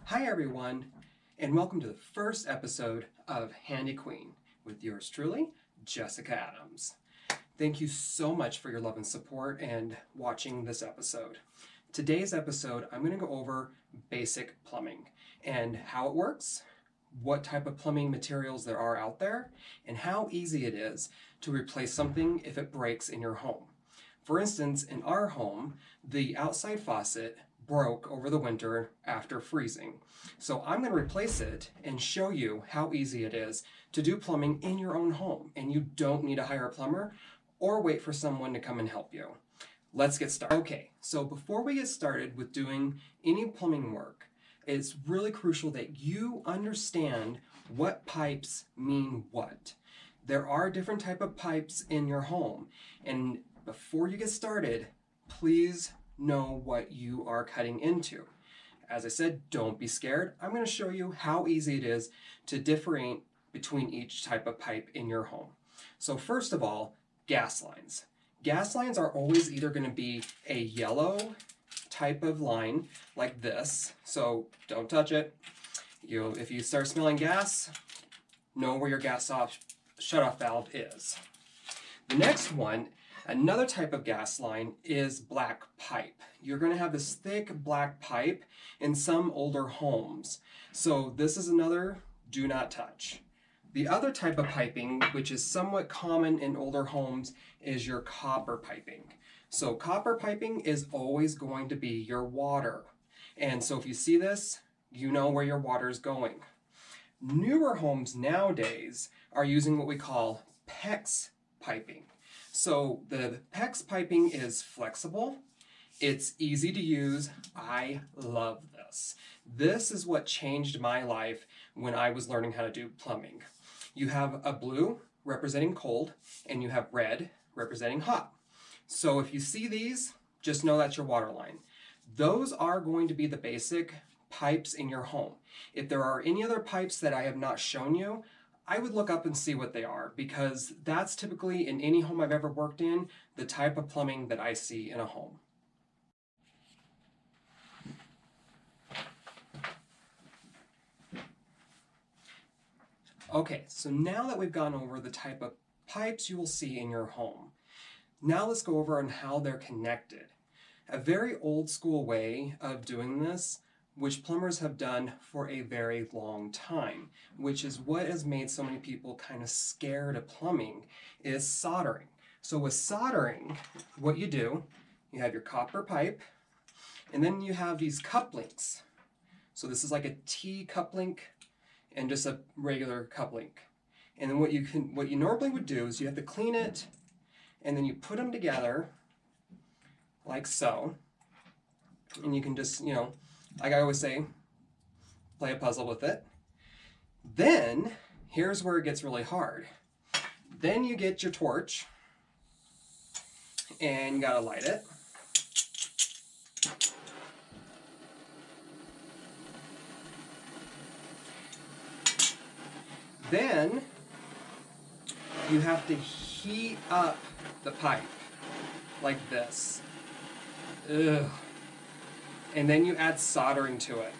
Hi everyone, and welcome to the first episode of Handy Queen with yours truly, Jessika Addams. Thank you so much for your love and support and watching this episode. Today's episode, I'm going to go over basic plumbing and how it works, what type of plumbing materials there are out there, and how easy it is to replace something if it breaks in your home. For instance, in our home, the outside faucet broke over the winter after freezing. So I'm going to replace it and show you how easy it is to do plumbing in your own home, and you don't need to hire a plumber or wait for someone to come and help you. Let's get started. Okay, so before we get started with doing any plumbing work, it's really crucial that you understand what pipes mean what. There are different type of pipes in your home, and before you get started, please know what you are cutting into. As I said, don't be scared. I'm going to show you how easy it is to differentiate between each type of pipe in your home. So first of all, gas lines. Gas lines are always either going to be a yellow type of line like this, so don't touch it. If you start smelling gas, know where your gas shut-off valve is. The next one, another type of gas line, is black pipe. You're going to have this thick black pipe in some older homes. So this is another do not touch. The other type of piping, which is somewhat common in older homes, is your copper piping. So copper piping is always going to be your water. And so if you see this, you know where your water is going. Newer homes nowadays are using what we call PEX piping. So the PEX piping is flexible, it's easy to use. I love this. This is what changed my life when I was learning how to do plumbing. You have a blue representing cold, and you have red representing hot. So if you see these, just know that's your water line. Those are going to be the basic pipes in your home. If there are any other pipes that I have not shown you, I would look up and see what they are, because that's typically, in any home I've ever worked in, the type of plumbing that I see in a home. Okay, so now that we've gone over the type of pipes you will see in your home, now let's go over on how they're connected. A very old school way of doing this, which plumbers have done for a very long time, which is what has made so many people kind of scared of plumbing, is soldering. So with soldering, what you do, you have your copper pipe, and then you have these cup links. So this is like a T cup link and just a regular cup link. And then what you normally would do is you have to clean it, and then you put them together like so, and you can just, like I always say, play a puzzle with it. Then, here's where it gets really hard. Then you get your torch, and you gotta light it. Then, you have to heat up the pipe, like this. Ugh. And then you add soldering to it.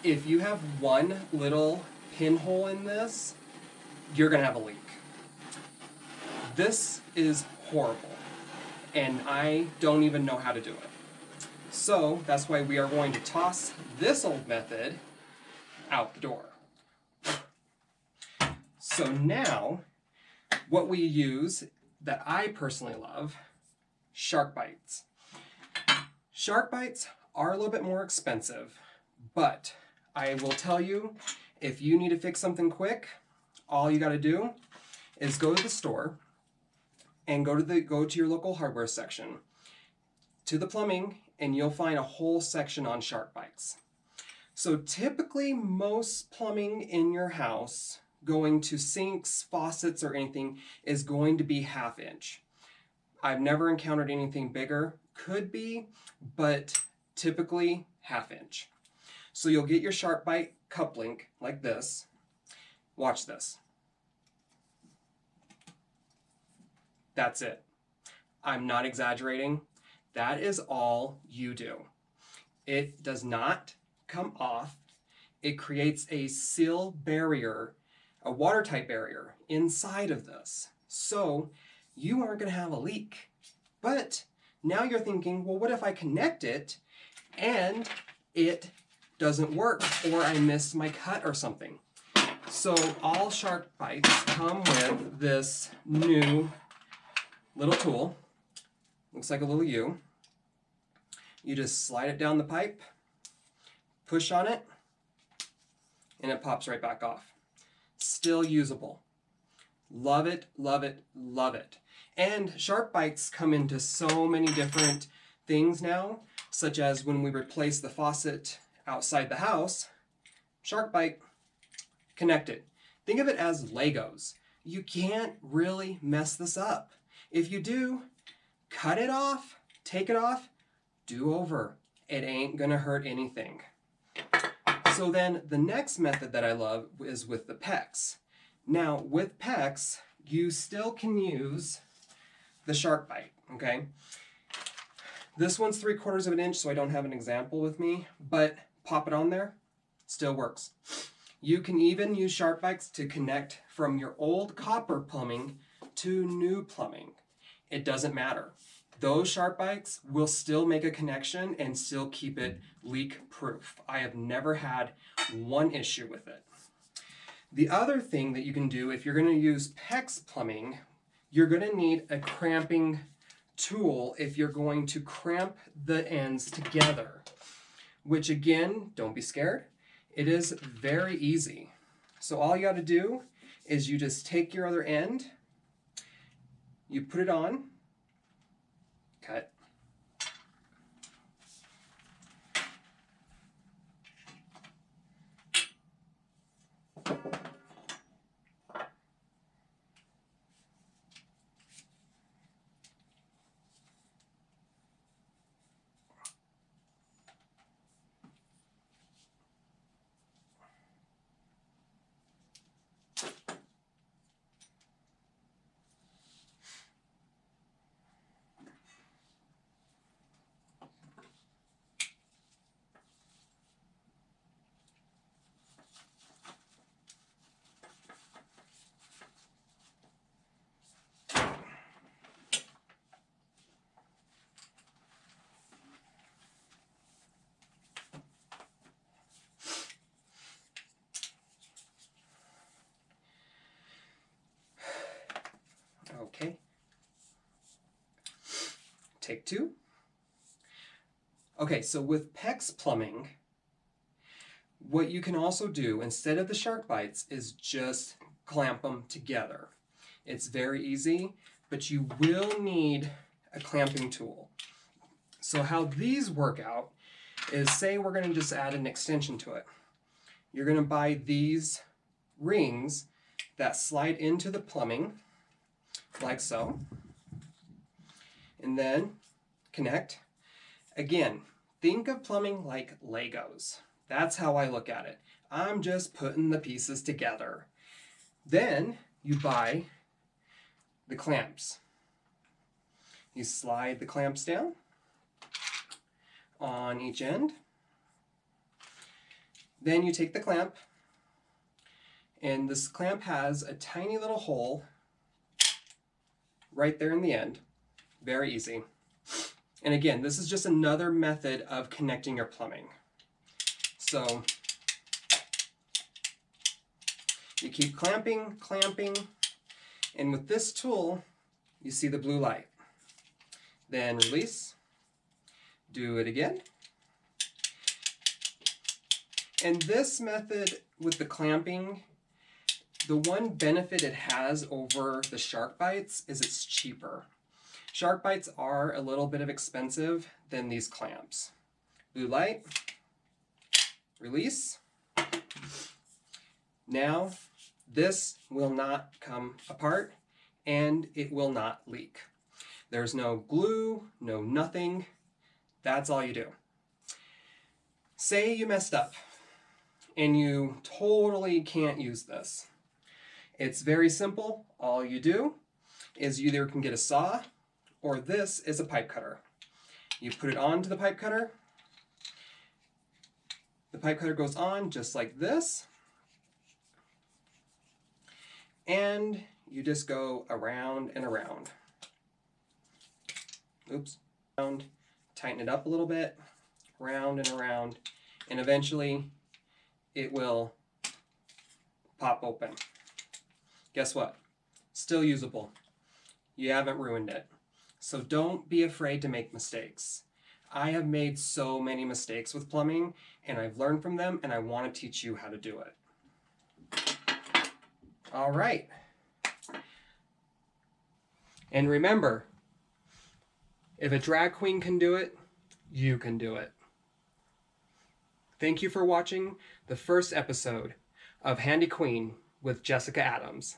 If you have one little pinhole in this, you're gonna have a leak. This is horrible, and I don't even know how to do it. So that's why we are going to toss this old method out the door. So now, what we use that I personally love, shark bites. Shark bites are a little bit more expensive, but I will tell you, if you need to fix something quick, all you got to do is go to the store and go to your local hardware section, to the plumbing, and you'll find a whole section on shark bites. So typically, most plumbing in your house, going to sinks, faucets, or anything, is going to be 1/2 inch. I've never encountered anything bigger. Could be, but typically 1/2 inch. So you'll get your shark bite cup link like this. Watch this. That's it. I'm not exaggerating. That is all you do. It does not come off, it creates a seal barrier, a watertight barrier inside of this. So you aren't going to have a leak. But now you're thinking, well, what if I connect it and it doesn't work, or I missed my cut or something? So all shark bites come with this new little tool. Looks like a little U. You just slide it down the pipe, push on it, and it pops right back off. Still usable. Love it, love it, love it. And shark bites come into so many different things now, such as when we replace the faucet outside the house, shark bite connected. Think of it as Legos. You can't really mess this up. If you do, cut it off, take it off, do over. It ain't gonna hurt anything. So then the next method that I love is with the PEX. Now with PEX, you still can use the shark bite, okay? This one's 3/4 of an inch, so I don't have an example with me, but pop it on there, still works. You can even use shark bites to connect from your old copper plumbing to new plumbing. It doesn't matter. Those shark bites will still make a connection and still keep it leak proof. I have never had one issue with it. The other thing that you can do if you're going to use PEX plumbing, you're going to need a cramping tool if you're going to cramp the ends together, which again, don't be scared. It is very easy. So all you got to do is you just take your other end, you put it on, cut, okay. Take two. Okay, so with PEX plumbing, what you can also do instead of the shark bites is just clamp them together. It's very easy, but you will need a clamping tool. So how these work out is, say we're going to just add an extension to it. You're going to buy these rings that slide into the plumbing like so, and then connect. Again, think of plumbing like Legos. That's how I look at it. I'm just putting the pieces together. Then you buy the clamps. You slide the clamps down on each end. Then you take the clamp, and this clamp has a tiny little hole right there in the end. Very easy. And again, this is just another method of connecting your plumbing. So you keep clamping, clamping, and with this tool, you see the blue light. Then release, do it again. And this method with the clamping, the one benefit it has over the shark bites is it's cheaper. Shark bites are a little bit expensive than these clamps. Blue light, release. Now, this will not come apart and it will not leak. There's no glue, no nothing. That's all you do. Say you messed up and you totally can't use this. It's very simple. All you do is you either can get a saw or this is a pipe cutter. You put it onto the pipe cutter. The pipe cutter goes on just like this. And you just go around and around. Oops. Around, tighten it up a little bit, round and around, and eventually it will pop open. Guess what? Still usable. You haven't ruined it. So don't be afraid to make mistakes. I have made so many mistakes with plumbing, and I've learned from them, and I want to teach you how to do it. All right. And remember, if a drag queen can do it, you can do it. Thank you for watching the first episode of Handy Queen with Jessika Addams.